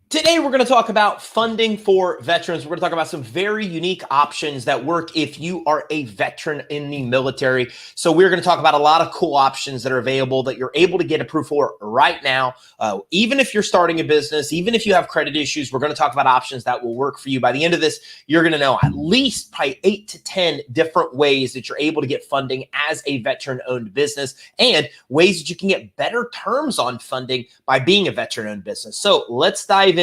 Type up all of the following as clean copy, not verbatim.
Today, we're going to talk about funding for veterans. We're going to talk about some very unique options that work if you are a veteran in the military. So we're going to talk about a lot of cool options that are available that you're able to get approved for right now. Even if you're starting a business, even if you have credit issues, we're going to talk about options that will work for you. By the end of this, you're going to know at least probably 8 to 10 different ways that you're able to get funding as a veteran-owned business and ways that you can get better terms on funding by being a veteran-owned business. So let's dive in.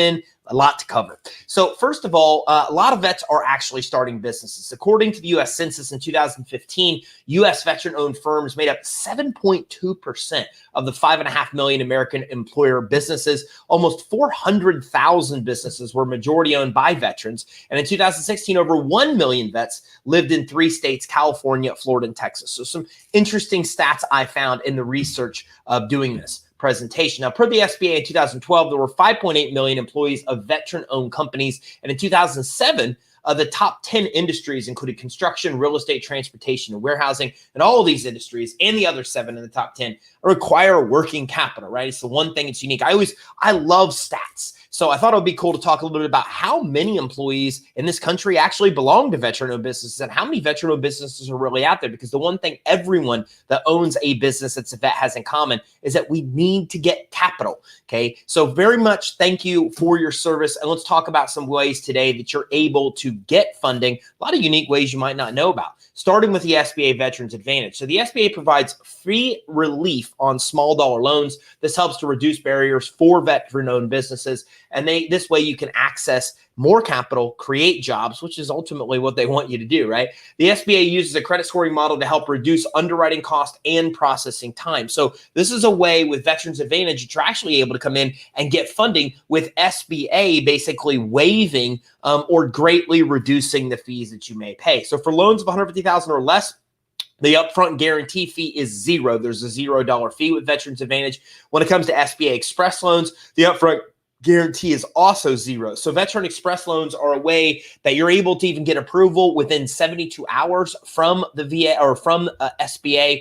A lot to cover. So first of all, a lot of vets are actually starting businesses. According to the U.S. Census in 2015, U.S. veteran-owned firms made up 7.2% of the 5.5 million American employer businesses. Almost 400,000 businesses were majority owned by veterans. And in 2016, over 1 million vets lived in 3 states, California, Florida, and Texas. So some interesting stats I found in the research of doing this presentation. Now, per the SBA in 2012, there were 5.8 million employees of veteran-owned companies. And in 2007, the top 10 industries included construction, real estate, transportation, and warehousing. And all of these industries and the other 7 in the top 10 require working capital, right? It's the one thing that's unique. I love stats. So I thought it would be cool to talk a little bit about how many employees in this country actually belong to veteran-owned businesses and how many veteran-owned businesses are really out there. Because the one thing everyone that owns a business that's a vet has in common is that we need to get capital, okay? So very much thank you for your service. And let's talk about some ways today that you're able to get funding. A lot of unique ways you might not know about, starting with the SBA Veterans Advantage. So the SBA provides free relief on small dollar loans. This helps to reduce barriers for veteran-owned businesses. And this way you can access more capital, create jobs, which is ultimately what they want you to do, right? The SBA uses a credit scoring model to help reduce underwriting cost and processing time. So this is a way with Veterans Advantage that you're actually able to come in and get funding with SBA basically waiving or greatly reducing the fees that you may pay. So for loans of $150,000 or less, the upfront guarantee fee is $0. There's a $0 fee with Veterans Advantage. When it comes to SBA Express loans, the upfront guarantee is also $0. So Veteran Express loans are a way that you're able to even get approval within 72 hours from the VA or from SBA.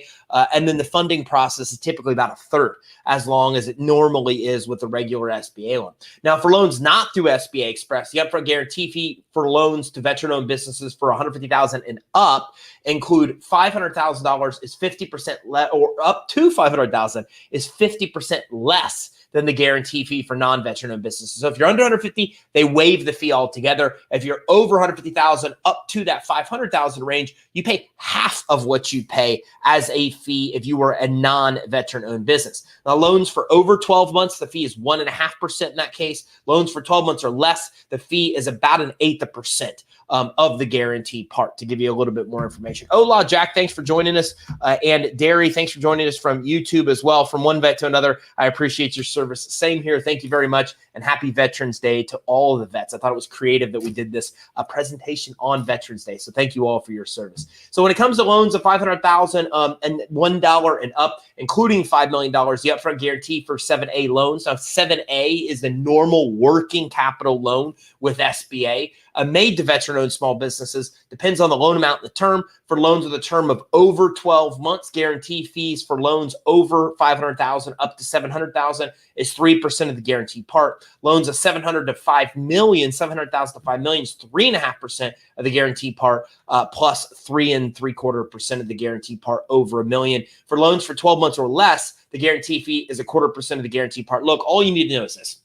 And then the funding process is typically about a third as long as it normally is with a regular SBA loan. Now, for loans not through SBA Express, the upfront guarantee fee for loans to veteran-owned businesses for $150,000 and up include $500,000 is 50% less, or up to $500,000 is 50% less than the guarantee fee for non-veteran-owned businesses. So if you're under 150, they waive the fee altogether. If you're over 150,000 up to that 500,000 range, you pay half of what you pay as a fee if you were a non-veteran-owned business. Now, loans for over 12 months, the fee is 1.5% in that case. Loans for 12 months or less, the fee is about 1/8% of the guarantee part, to give you a little bit more information. Hola, Jack, thanks for joining us. And Derry, thanks for joining us from YouTube as well. From one vet to another, I appreciate your service. Same here. Thank you very much. And happy Veterans Day to all of the vets. I thought it was creative that we did this presentation on Veterans Day. So thank you all for your service. So when it comes to loans of $500,000 and $1 and up, including $5 million, the upfront guarantee for 7A loans. Now, 7A is the normal working capital loan with SBA. Made to veteran-owned small businesses, depends on the loan amount and the term. For loans with a term of over 12 months, guarantee fees for loans over $500,000 up to $700,000 is 3% of the guaranteed part. Loans of $700,000 to $5 million, $700,000 to $5 million is 3.5% of the guaranteed part, plus 3.75% of the guaranteed part over $1 million. For loans for 12 months or less, the guarantee fee is 0.25% of the guaranteed part. Look, all you need to know is this: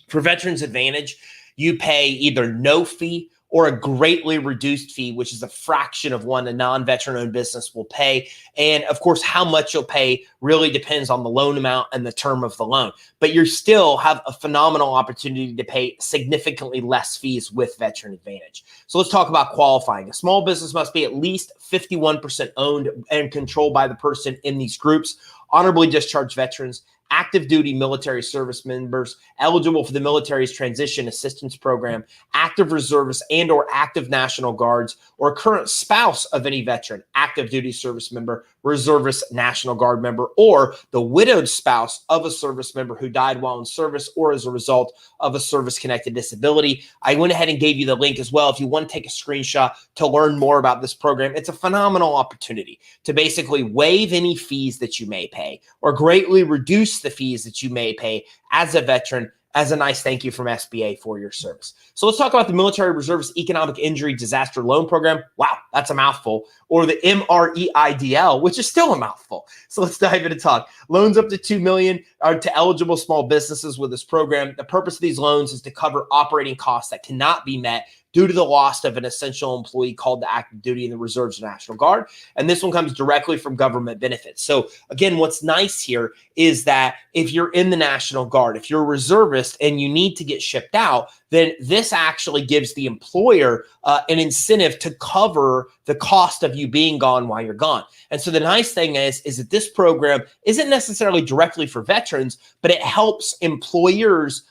for Veterans Advantage, you pay either no fee or a greatly reduced fee, which is a fraction of what a non-veteran-owned business will pay. And of course, how much you'll pay really depends on the loan amount and the term of the loan. But you still have a phenomenal opportunity to pay significantly less fees with Veteran Advantage. So let's talk about qualifying. A small business must be at least 51% owned and controlled by the person in these groups. Honorably discharged veterans, active duty military service members eligible for the military's transition assistance program, active reservists and or active National Guards, or current spouse of any veteran, active duty service member, reservist, National Guard member, or the widowed spouse of a service member who died while in service or as a result of a service-connected disability. I went ahead and gave you the link as well if you want to take a screenshot to learn more about this program. It's a phenomenal opportunity to basically waive any fees that you may pay or greatly reduce the fees that you may pay as a veteran as a nice thank you from SBA for your service. So let's talk about the Military Reservist Economic Injury Disaster Loan Program. Wow, that's a mouthful. Or the MREIDL, which is still a mouthful. So let's dive into talk. Loans up to $2 million are to eligible small businesses with this program. The purpose of these loans is to cover operating costs that cannot be met due to the loss of an essential employee called to active duty in the Reserves and National Guard. And this one comes directly from government benefits. So again, what's nice here is that if you're in the National Guard, if you're a reservist and you need to get shipped out, then this actually gives the employer an incentive to cover the cost of you being gone while you're gone. And so the nice thing is that this program isn't necessarily directly for veterans, but it helps employers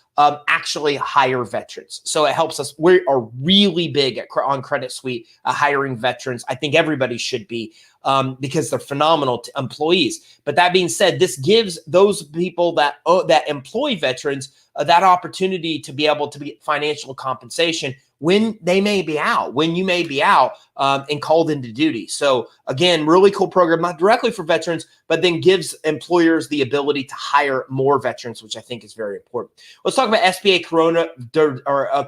actually hire veterans. So it helps us. We are really big on Credit Suite hiring veterans. I think everybody should be because they're phenomenal employees. But that being said, this gives those people that employ veterans that opportunity to be able to get financial compensation when they may be out, when you may be out and called into duty. So again, really cool program, not directly for veterans, but then gives employers the ability to hire more veterans, which I think is very important. Let's talk about SBA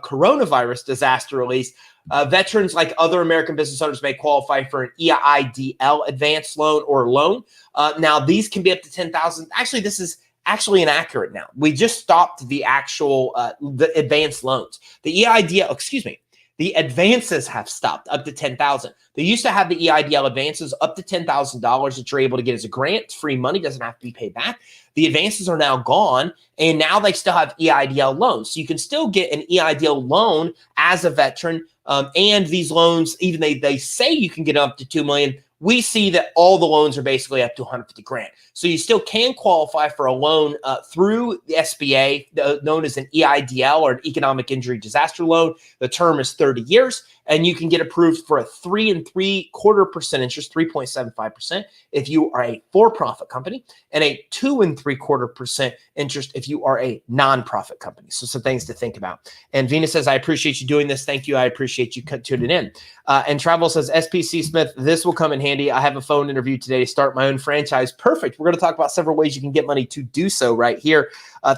coronavirus disaster release. Veterans, like other American business owners, may qualify for an EIDL advance loan or loan. Now, these can be up to $10,000. Actually, this is actually inaccurate now. We just stopped the actual the advanced loans. The the advances have stopped up to $10,000. They used to have the EIDL advances up to $10,000 that you're able to get as a grant. It's free money, doesn't have to be paid back. The advances are now gone, and now they still have EIDL loans. So you can still get an EIDL loan as a veteran, and these loans, even they say you can get up to $2 million. We see that all the loans are basically up to $150 grand. So you still can qualify for a loan through the SBA, known as an EIDL or an Economic Injury Disaster Loan. The term is 30 years, and you can get approved for a 3 3/4% interest, 3.75%, if you are a for-profit company, and a 2 3/4% interest if you are a nonprofit company. So some things to think about. And Venus says, I appreciate you doing this. Thank you. I appreciate you tuning in. And Travel says, SPC Smith, this will come in handy. I have a phone interview today to start my own franchise. Perfect. We're going to talk about several ways you can get money to do so right here.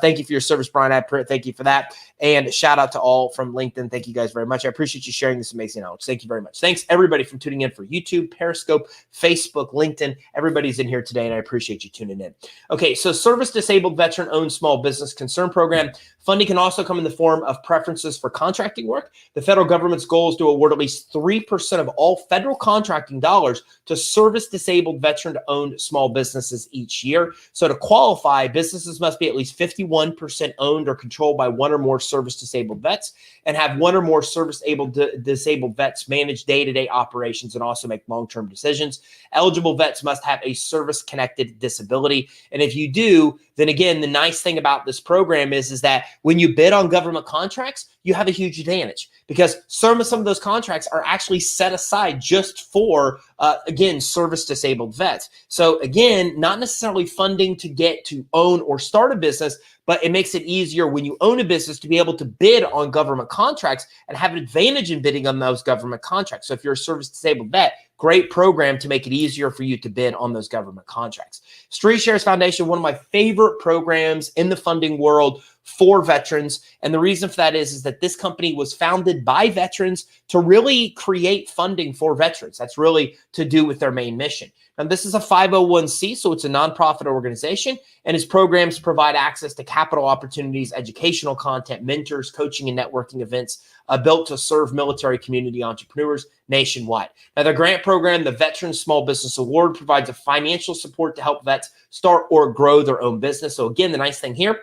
Thank you for your service, Brian. Thank you for that. And shout out to all from LinkedIn. Thank you guys very much. I appreciate you sharing this amazing knowledge. Thank you very much. Thanks everybody for tuning in for YouTube, Periscope, Facebook, LinkedIn. Everybody's in here today, and I appreciate you tuning in. Okay, so Service Disabled Veteran-Owned Small Business Concern Program. Funding can also come in the form of preferences for contracting work. The federal government's goal is to award at least 3% of all federal contracting dollars to service-disabled veteran-owned small businesses each year. So to qualify, businesses must be at least 51% owned or controlled by one or more service-disabled vets and have one or more service-disabled vets manage day-to-day operations and also make long-term decisions. Eligible vets must have a service-connected disability. And if you do, then again, the nice thing about this program is that when you bid on government contracts, you have a huge advantage because some of those contracts are actually set aside just for, again, service-disabled vets. So again, not necessarily funding to get to own or start a business, but it makes it easier when you own a business to be able to bid on government contracts and have an advantage in bidding on those government contracts. So if you're a service-disabled vet, great program to make it easier for you to bid on those government contracts. StreetShares Foundation, one of my favorite programs in the funding world for veterans. And the reason for that is that this company was founded by veterans to really create funding for veterans. That's really to do with their main mission. Now, this is a 501c, so it's a nonprofit organization, and its programs provide access to capital opportunities, educational content, mentors, coaching, and networking events built to serve military community entrepreneurs nationwide. Now, their grant program, the Veterans Small Business Award, provides a financial support to help vets start or grow their own business. So again, the nice thing here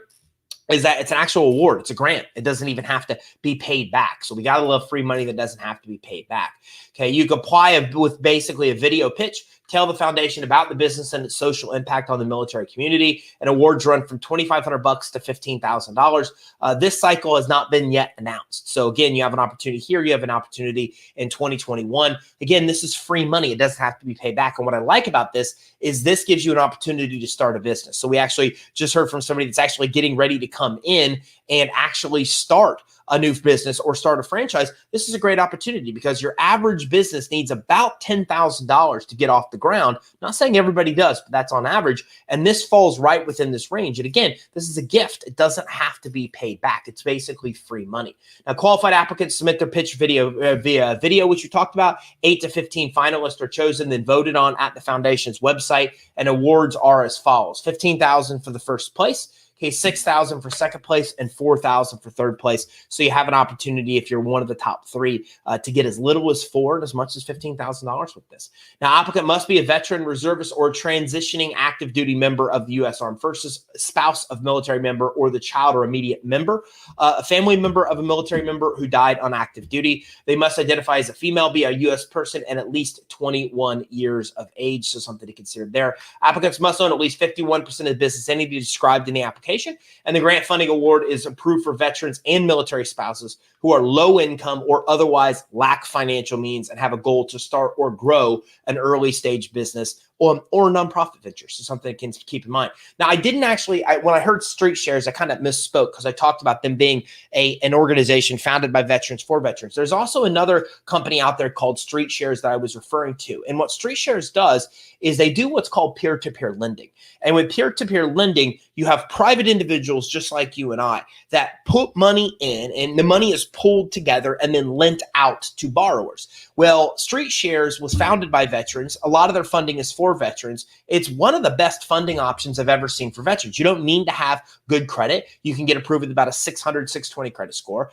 is that it's an actual award. It's a grant. It doesn't even have to be paid back. So we got to love free money that doesn't have to be paid back. Okay, you can apply with basically a video pitch, tell the foundation about the business and its social impact on the military community, and awards run from $2,500 to $15,000. This cycle has not been yet announced. So again, you have an opportunity here. You have an opportunity in 2021. Again, this is free money. It doesn't have to be paid back. And what I like about this is this gives you an opportunity to start a business. So we actually just heard from somebody that's actually getting ready to come in and actually start a new business or start a franchise, this is a great opportunity because your average business needs about $10,000 to get off the ground. Not saying everybody does, but that's on average. And this falls right within this range. And again, this is a gift. It doesn't have to be paid back. It's basically free money. Now, qualified applicants submit their pitch video via video, which we talked about. 8 to 15 finalists are chosen, then voted on at the foundation's website. And awards are as follows: $15,000 for the first place. Okay, $6,000 for second place and $4,000 for third place. So you have an opportunity, if you're one of the top three, to get as little as $4,000 and as much as $15,000 with this. Now, applicant must be a veteran, reservist, or transitioning active duty member of the U.S. Armed Forces, spouse of military member, or the child or immediate member, a family member of a military member who died on active duty. They must identify as a female, be a U.S. person, and at least 21 years of age. So something to consider there. Applicants must own at least 51% of the business entity described in the application. And the grant funding award is approved for veterans and military spouses who are low income or otherwise lack financial means and have a goal to start or grow an early stage business or nonprofit venture. So something to keep in mind. Now, I didn't actually, when I heard StreetShares, I kind of misspoke because I talked about them being an organization founded by veterans for veterans. There's also another company out there called StreetShares that I was referring to. And what StreetShares does is they do what's called peer-to-peer lending. And with peer-to-peer lending, you have private individuals just like you and I that put money in, and the money is pooled together and then lent out to borrowers. Well, StreetShares was founded by veterans. A lot of their funding is for veterans. It's one of the best funding options I've ever seen for veterans. You don't need to have good credit. You can get approved with about a 600, 620 credit score.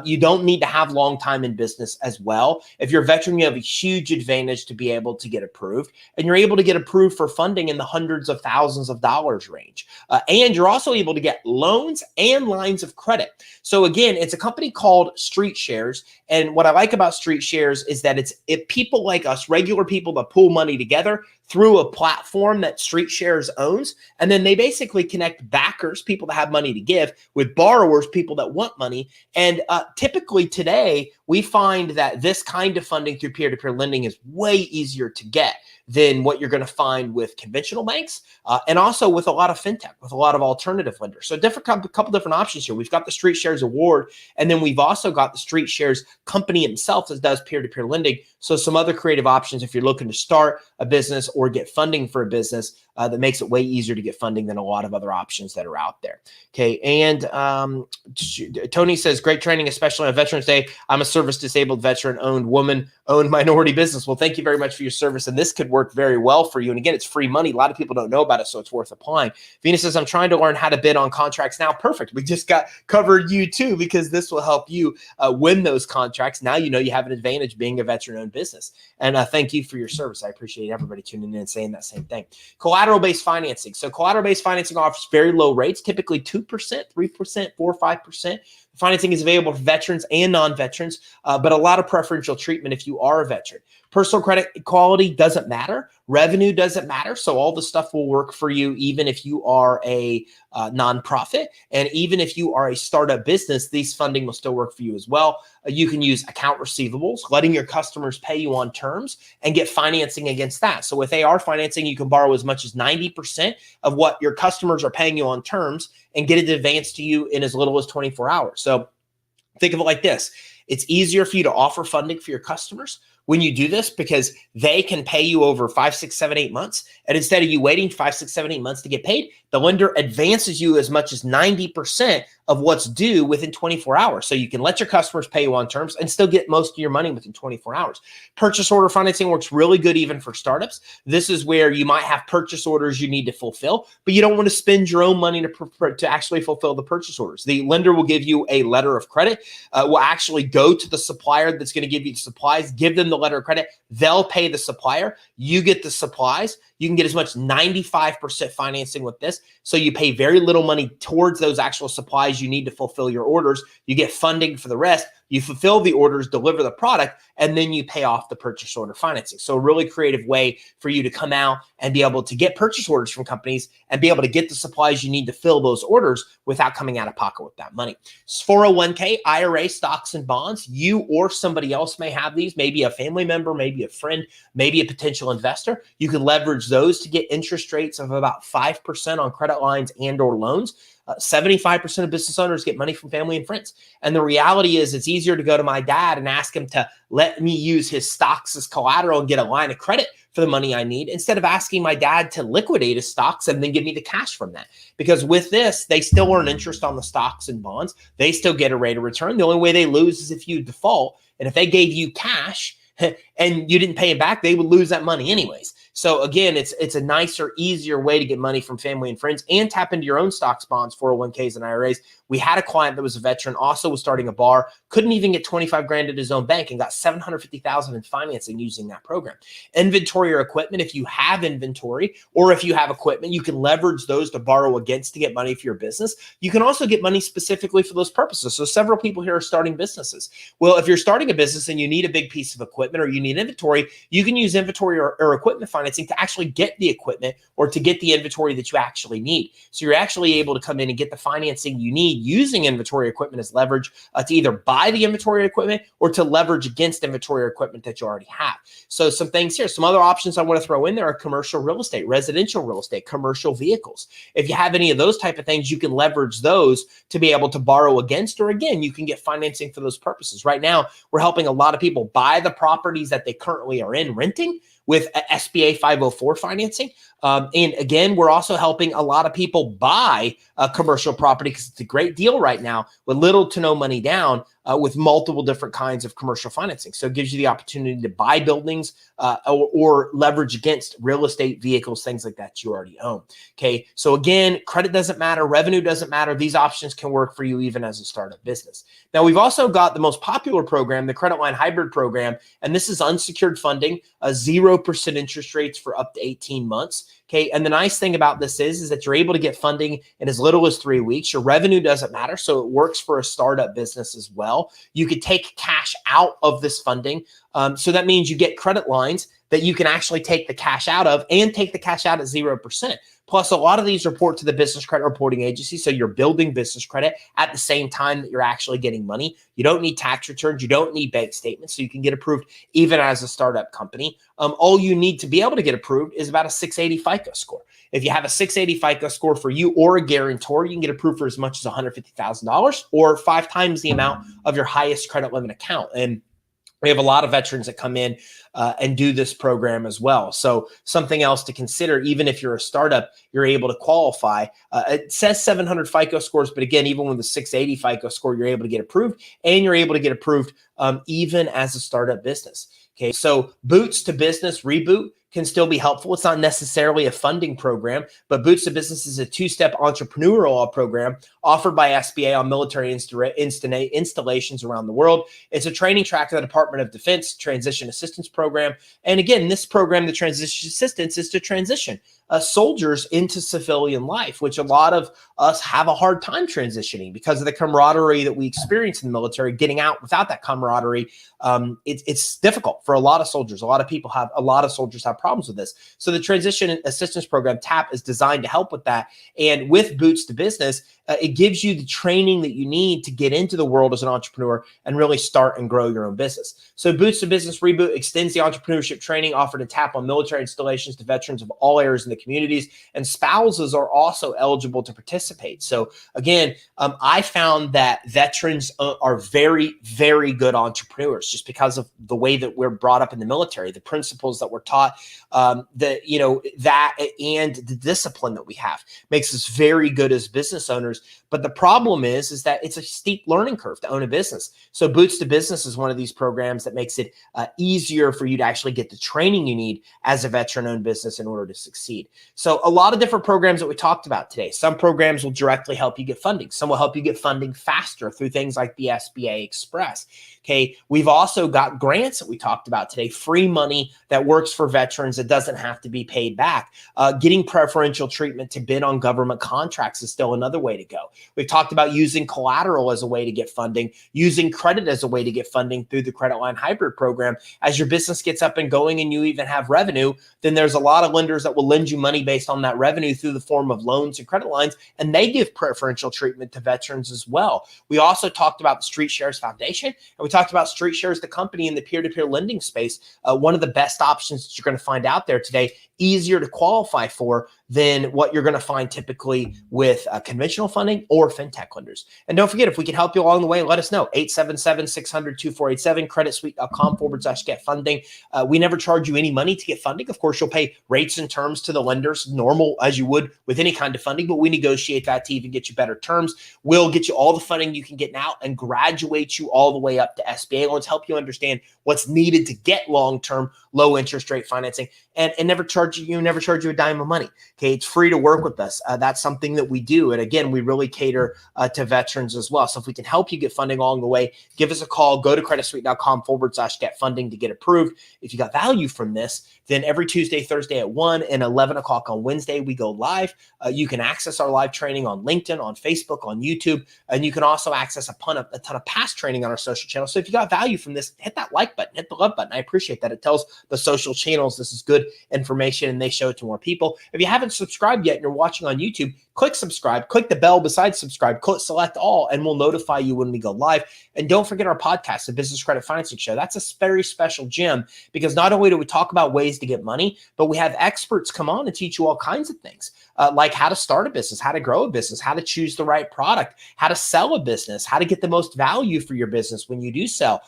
You don't need to have long time in business as well. If you're a veteran, you have a huge advantage to be able to get approved, and you're able to get approved for funding in the hundreds of thousands of dollars range. And you're also able to get loans and lines of credit. So again, it's a company called StreetShares. And what I like about StreetShares is that it's people like us, regular people that pool money together through a platform that StreetShares owns. And then they basically connect backers, people that have money to give, with borrowers, people that want money. And typically today, we find that this kind of funding through peer-to-peer lending is way easier to get than what you're going to find with conventional banks, and also with a lot of fintech, with a lot of alternative lenders. So a couple different options here. We've got the StreetShares Award, and then we've also got the StreetShares company itself that does peer-to-peer lending. So some other creative options if you're looking to start a business or get funding for a business, that makes it way easier to get funding than a lot of other options that are out there. Okay, and Tony says, great training, especially on Veterans Day. I'm a service-disabled veteran-owned woman-owned minority business. Well, thank you very much for your service, and this could work very well for you. And again, it's free money. A lot of people don't know about it, so it's worth applying. Venus says, I'm trying to learn how to bid on contracts now. Perfect. We just covered you too, because this will help you win those contracts. Now you know you have an advantage being a veteran-owned business. And thank you for your service. I appreciate everybody tuning in and saying that same thing. Collateral-based financing. So collateral-based financing offers very low rates, typically 2%, 3%, 4, 5%. Financing is available for veterans and non-veterans, but a lot of preferential treatment if you are a veteran. Personal credit quality doesn't matter. Revenue doesn't matter. So all the stuff will work for you, even if you are a nonprofit. And even if you are a startup business, these funding will still work for you as well. You can use account receivables, letting your customers pay you on terms and get financing against that. So with AR financing, you can borrow as much as 90% of what your customers are paying you on terms and get it advanced to you in as little as 24 hours. So think of it like this. It's easier for you to offer funding for your customers when you do this, because they can pay you over 5, 6, 7, 8 months. And instead of you waiting 5, 6, 7, 8 months to get paid, the lender advances you as much as 90% of what's due within 24 hours. So you can let your customers pay you on terms and still get most of your money within 24 hours. Purchase order financing works really good even for startups. This is where you might have purchase orders you need to fulfill, but you don't want to spend your own money to actually fulfill the purchase orders. The lender will give you a letter of credit, will actually go to the supplier that's going to give you the supplies, give them the letter of credit. They'll pay the supplier. You get the supplies. You can get as much as 95% financing with this. So you pay very little money towards those actual supplies you need to fulfill your orders. You get funding for the rest. you fulfill the orders, deliver the product, and then you pay off the purchase order financing. So a really creative way for you to come out and be able to get purchase orders from companies and be able to get the supplies you need to fill those orders without coming out of pocket with that money. 401k, IRA, stocks and bonds. You or somebody else may have these, maybe a family member, maybe a friend, maybe a potential investor. You can leverage those to get interest rates of about 5% on credit lines and or loans. 75% of business owners get money from family and friends. And the reality is it's easier to go to my dad and ask him to let me use his stocks as collateral and get a line of credit for the money I need instead of asking my dad to liquidate his stocks and then give me the cash from that. Because with this, they still earn interest on the stocks and bonds. They still get a rate of return. The only way they lose is if you default. And if they gave you cash and you didn't pay it back, they would lose that money anyways. So again, it's a nicer, easier way to get money from family and friends and tap into your own stocks, bonds, 401ks, and IRAs. We had a client that was a veteran, also was starting a bar, couldn't even get 25 grand at his own bank and got 750,000 in financing using that program. Inventory or equipment, if you have inventory or if you have equipment, you can leverage those to borrow against to get money for your business. You can also get money specifically for those purposes. So several people here are starting businesses. Well, if you're starting a business and you need a big piece of equipment or you need inventory, you can use inventory or equipment financing to actually get the equipment or to get the inventory that you actually need. So you're actually able to come in and get the financing you need using inventory equipment as leverage to either buy the inventory equipment or to leverage against inventory equipment that you already have. So some things here, some other options I want to throw in there are commercial real estate, residential real estate, commercial vehicles. If you have any of those type of things, you can leverage those to be able to borrow against, or again, you can get financing for those purposes. Right now, we're helping a lot of people buy the properties that they currently are in renting with SBA 504 financing. And again, we're also helping a lot of people buy a commercial property because it's a great deal right now with little to no money down with multiple different kinds of commercial financing. So it gives you the opportunity to buy buildings or leverage against real estate, vehicles, things like that you already own. Okay, so again, credit doesn't matter, revenue doesn't matter. These options can work for you even as a startup business. Now, we've also got the most popular program, the Credit Line Hybrid program, and this is unsecured funding, 0% interest rates for up to 18 months. Okay, and the nice thing about this is that you're able to get funding in as little as 3 weeks. Your revenue doesn't matter, so it works for a startup business as well. You could take cash out of this funding. So that means you get credit lines that you can actually take the cash out of and take the cash out at 0%. Plus, a lot of these report to the Business Credit Reporting Agency, so you're building business credit at the same time that you're actually getting money. You don't need tax returns. You don't need bank statements, so you can get approved even as a startup company. All you need to be able to get approved is about a 680 FICO score. If you have a 680 FICO score for you or a guarantor, you can get approved for as much as $150,000 or 5 times the amount of your highest credit limit account. And we have a lot of veterans that come in and do this program as well. So something else to consider, even if you're a startup, you're able to qualify. It says 700 FICO scores, but again, even with the 680 FICO score, you're able to get approved, and you're able to get approved even as a startup business. Okay, so Boots to Business Reboot can still be helpful. It's not necessarily a funding program, but Boots to Business is a 2-step entrepreneurial program offered by SBA on military installations around the world. It's a training track of the Department of Defense Transition Assistance Program. And again, this program, the transition assistance, is to transition soldiers into civilian life, which a lot of us have a hard time transitioning because of the camaraderie that we experience in the military. Getting out without that camaraderie, it's difficult for a lot of soldiers. A lot of soldiers have problems with this. So the Transition Assistance Program, TAP, is designed to help with that. And with Boots to Business, it gives you the training that you need to get into the world as an entrepreneur and really start and grow your own business. So Boots to Business Reboot extends the entrepreneurship training offered in TAP on military installations to veterans of all areas in the communities, and spouses are also eligible to participate. So again, I found that veterans are very, very good entrepreneurs just because of the way that we're brought up in the military, the principles that we're taught, that and the discipline that we have makes us very good as business owners. But the problem is that it's a steep learning curve to own a business. So Boots to Business is one of these programs that makes it easier for you to actually get the training you need as a veteran-owned business in order to succeed. need. So a lot of different programs that we talked about today. Some programs will directly help you get funding. Some will help you get funding faster through things like the SBA Express. Okay, we've also got grants that we talked about today, free money that works for veterans that doesn't have to be paid back. Getting preferential treatment to bid on government contracts is still another way to go. We've talked about using collateral as a way to get funding, using credit as a way to get funding through the credit line hybrid program. As your business gets up and going and you even have revenue, then there's a lot of lenders that will lend you money based on that revenue through the form of loans and credit lines, and they give preferential treatment to veterans as well. We also talked about the StreetShares Foundation, and we talked about StreetShares, the company in the peer-to-peer lending space. One of the best options that you're going to find out there today, easier to qualify for than what you're going to find typically with conventional funding or fintech lenders. And don't forget, if we can help you along the way, let us know. 877-600-2487, creditsuite.com/get funding. We never charge you any money to get funding. Of course, you'll pay rates and terms to the lenders, normal as you would with any kind of funding, but we negotiate that to even get you better terms. We'll get you all the funding you can get now and graduate you all the way up to SBA loans, help you understand what's needed to get long-term low interest rate financing, and never charge you a dime of money. Okay, it's free to work with us. That's something that we do. And again, we really cater to veterans as well. So if we can help you get funding along the way, give us a call. Go to creditsuite.com/get funding to get approved. If you got value from this, then every Tuesday, Thursday at 1 and 11 o'clock on Wednesday, we go live. You can access our live training on LinkedIn, on Facebook, on YouTube, and you can also access a ton of past training on our social channels. So if you got value from this, hit that like button, hit the love button. I appreciate that. It tells the social channels this is good information and they show it to more people. If you haven't subscribed yet and you're watching on YouTube, click subscribe, click the bell beside subscribe, click select all, and we'll notify you when we go live. And don't forget our podcast, the Business Credit Financing Show. That's a very special gem because not only do we talk about ways to get money, but we have experts come on and teach you all kinds of things, like how to start a business, how to grow a business, how to choose the right product, how to sell a business, how to get the most value for your business when you do sell,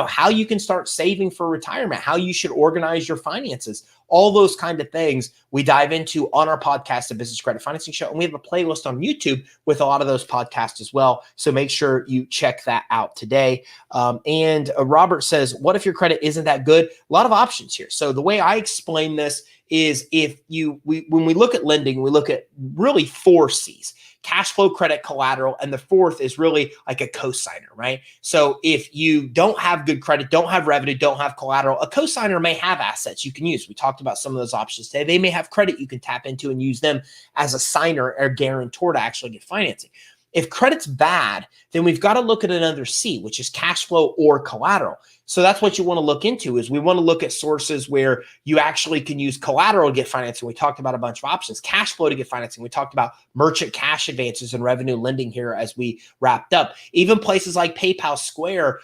how you can start saving for retirement, how you should organize your finances. All those kind of things we dive into on our podcast, the Business Credit Financing Show. And we have a playlist on YouTube with a lot of those podcasts as well. So make sure you check that out today. And Robert says, what if your credit isn't that good? A lot of options here. So the way I explain this is when we look at lending, we look at really 4 C's. Cash flow, credit, collateral, and the fourth is really like a cosigner, right? So if you don't have good credit, don't have revenue, don't have collateral, a cosigner may have assets you can use. We talked about some of those options today. They may have credit you can tap into and use them as a signer or guarantor to actually get financing. If credit's bad, then we've got to look at another C, which is cash flow or collateral. So that's what you want to look into is we want to look at sources where you actually can use collateral to get financing. We talked about a bunch of options. Cash flow to get financing. We talked about merchant cash advances and revenue lending here as we wrapped up. Even places like PayPal, Square,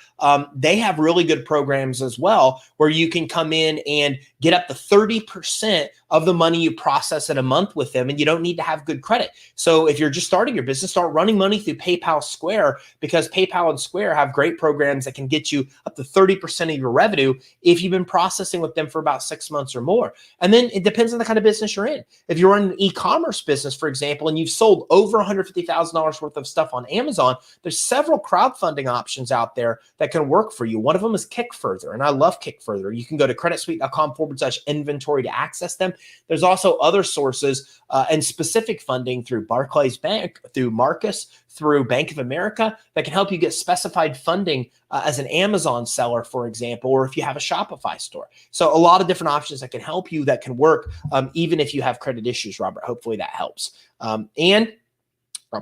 they have really good programs as well where you can come in and get up to 30% of the money you process in a month with them, and you don't need to have good credit. So if you're just starting your business, start running money through PayPal, Square, because PayPal and Square have great programs that can get you up to 30% of your revenue if you've been processing with them for about 6 months or more. And then it depends on the kind of business you're in. If you're in an e-commerce business, for example, and you've sold over $150,000 worth of stuff on Amazon, there's several crowdfunding options out there that can work for you. One of them is KickFurther, and I love KickFurther. You can go to creditsuite.com/inventory to access them. There's also other sources and specific funding through Barclays Bank, through Marcus, through Bank of America that can help you get specified funding as an Amazon seller, for example, or if you have a Shopify store. So a lot of different options that can help you that can work even if you have credit issues, Robert. Hopefully that helps. And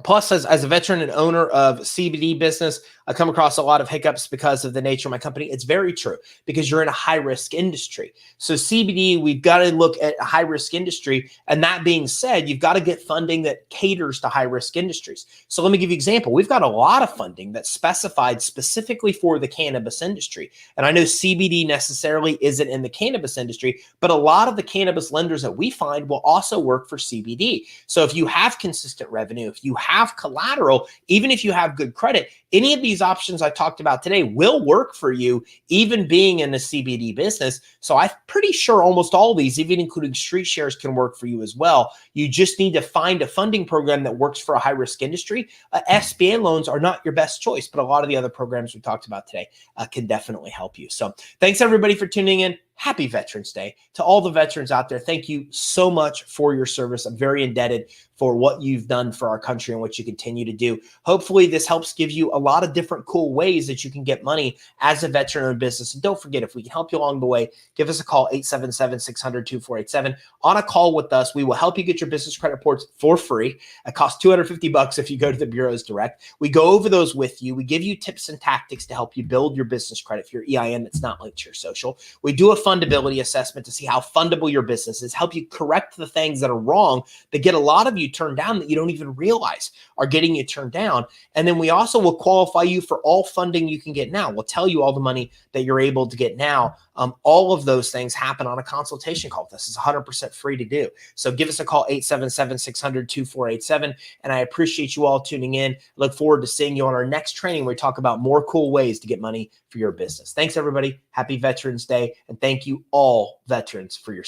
plus, as a veteran and owner of CBD business, I come across a lot of hiccups because of the nature of my company. It's very true because you're in a high-risk industry. So CBD, we've got to look at a high-risk industry. And that being said, you've got to get funding that caters to high-risk industries. So let me give you an example. We've got a lot of funding that's specified specifically for the cannabis industry. And I know CBD necessarily isn't in the cannabis industry, but a lot of the cannabis lenders that we find will also work for CBD. So if you have consistent revenue, if you have collateral, even if you have good credit, any of these options I talked about today will work for you, even being in the CBD business. So I'm pretty sure almost all of these, even including StreetShares, can work for you as well. You just need to find a funding program that works for a high-risk industry. SBA loans are not your best choice, but a lot of the other programs we talked about today can definitely help you. So thanks, everybody, for tuning in. happy Veterans Day. To all the veterans out there, thank you so much for your service. I'm very indebted for what you've done for our country and what you continue to do. Hopefully this helps give you a lot of different cool ways that you can get money as a veteran-owned business. And don't forget, if we can help you along the way, give us a call, 877-600-2487. On a call with us, we will help you get your business credit reports for free. It costs $250 if you go to the bureaus direct. We go over those with you. We give you tips and tactics to help you build your business credit for your EIN that's not linked to your social. We do a fundability assessment to see how fundable your business is, help you correct the things that are wrong that get a lot of you turned down that you don't even realize are getting you turned down. And then we also will qualify you for all funding you can get now. We'll tell you all the money that you're able to get now. All of those things happen on a consultation call. This is 100% free to do. So give us a call, 877-600-2487. And I appreciate you all tuning in. Look forward to seeing you on our next training where we talk about more cool ways to get money for your business. Thanks, everybody. Happy Veterans Day. And thank you all veterans for your